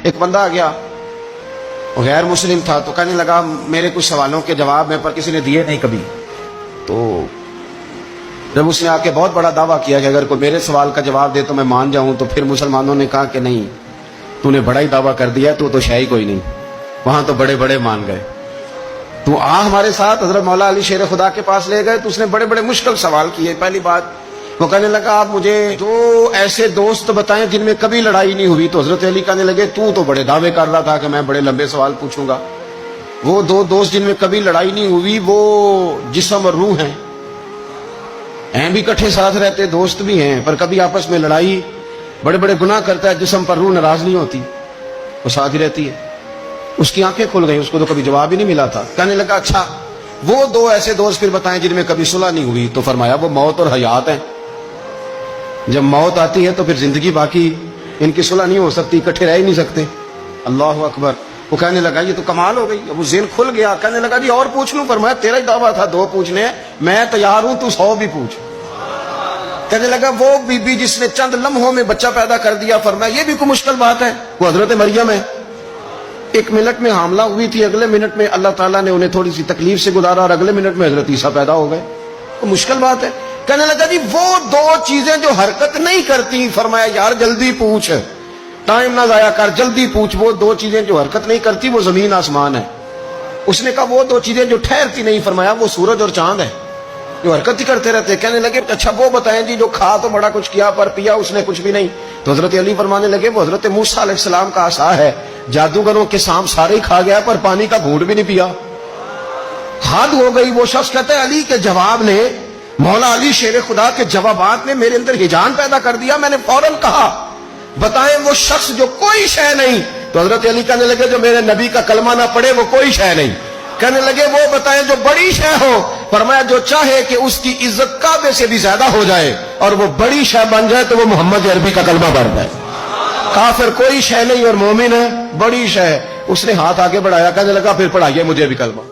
ایک بندہ آ گیا، وہ غیر مسلم تھا، تو کہنے لگا میرے کچھ سوالوں کے جواب میں پر کسی نے دیے نہیں کبھی. تو جب اس نے آ کے بہت بڑا دعویٰ کیا کہ اگر کوئی میرے سوال کا جواب دے تو میں مان جاؤں، تو پھر مسلمانوں نے کہا کہ نہیں، تو نے بڑا ہی دعویٰ کر دیا، تو شے ہی کوئی نہیں. وہاں تو بڑے بڑے مان گئے. تو ہمارے ساتھ حضرت مولا علی شیر خدا کے پاس لے گئے، تو اس نے بڑے بڑے مشکل سوال کیے. پہلی بات وہ کہنے لگا آپ مجھے دو ایسے دوست بتائیں جن میں کبھی لڑائی نہیں ہوئی. تو حضرت علی کہنے لگے تو بڑے دعوے کر رہا تھا کہ میں بڑے لمبے سوال پوچھوں گا. وہ دو دوست جن میں کبھی لڑائی نہیں ہوئی وہ جسم اور روح ہیں بھی کٹھے ساتھ رہتے، دوست بھی ہیں، پر کبھی آپس میں لڑائی، بڑے بڑے گناہ کرتا ہے جسم پر، روح ناراض نہیں ہوتی، وہ ساتھ ہی رہتی ہے. اس کی آنکھیں کھل گئی، اس کو تو کبھی جواب ہی نہیں ملا تھا. کہنے لگا اچھا وہ دو ایسے دوست پھر بتائیں جن میں کبھی صلح نہیں ہوئی. تو فرمایا وہ موت اور حیات ہیں. جب موت آتی ہے تو پھر زندگی باقی، ان کی صلح نہیں ہو سکتی، اکٹھے رہ ہی نہیں سکتے. اللہ اکبر. وہ کہنے لگا یہ تو کمال ہو گئی. اب وہ ذہن کھل گیا. کہنے لگا جی اور پوچھ لوں؟ فرمایا تیرا ہی دعویٰ تھا دو پوچھنے، میں تیار ہوں، تو 100 بھی پوچھ. کہنے لگا وہ بی بی جس نے چند لمحوں میں بچہ پیدا کر دیا، فرمایا یہ بھی کوئی مشکل بات ہے؟ وہ حضرت مریم ہے. 1 منٹ میں حاملہ ہوئی تھی، اگلے منٹ میں اللہ تعالیٰ نے انہیں تھوڑی سی تکلیف سے گزارا، اور اگلے منٹ میں حضرت عیسیٰ پیدا ہو گئے. تو مشکل بات ہے. کہنے لگا جی وہ دو چیزیں جو حرکت نہیں کرتی، فرمایا یار جلدی پوچھ، ٹائم نہ ضائع کر، جلدی پوچھ. وہ دو چیزیں جو حرکت نہیں کرتی وہ زمین آسمان ہے. اس نے کہا وہ دو چیزیں جو ٹھہرتی نہیں، فرمایا وہ سورج اور چاند ہے جو حرکت ہی کرتے رہتے. کہنے لگے اچھا وہ بتائیں جی جو کھا تو بڑا کچھ کیا پر پیا اس نے کچھ بھی نہیں. تو حضرت علی فرمانے لگے وہ حضرت موسیٰ علیہ السلام کا عصا ہے، جادوگروں کے سانپ سارے ہی کھا گیا پر پانی کا گھونٹ بھی نہیں پیا. حد ہو گئی. وہ شخص کہتا ہے علی کے جواب نے، مولا علی شیر خدا کے جوابات نے میرے اندر ہجان پیدا کر دیا. میں نے فوراً کہا بتائیں وہ شخص جو کوئی شے نہیں. تو حضرت علی کہنے لگے جو میرے نبی کا کلمہ نہ پڑھے وہ کوئی شے نہیں. کہنے لگے وہ بتائیں جو بڑی شے ہو. فرمایا جو چاہے کہ اس کی عزت کعبے سے بھی زیادہ ہو جائے اور وہ بڑی شے بن جائے تو وہ محمد عربی کا کلمہ پڑھ جائے. کافر کوئی شے نہیں اور مومن ہے بڑی شے. اس نے ہاتھ آگے بڑھایا، کہنے لگا پھر پڑھائیے مجھے بھی کلمہ.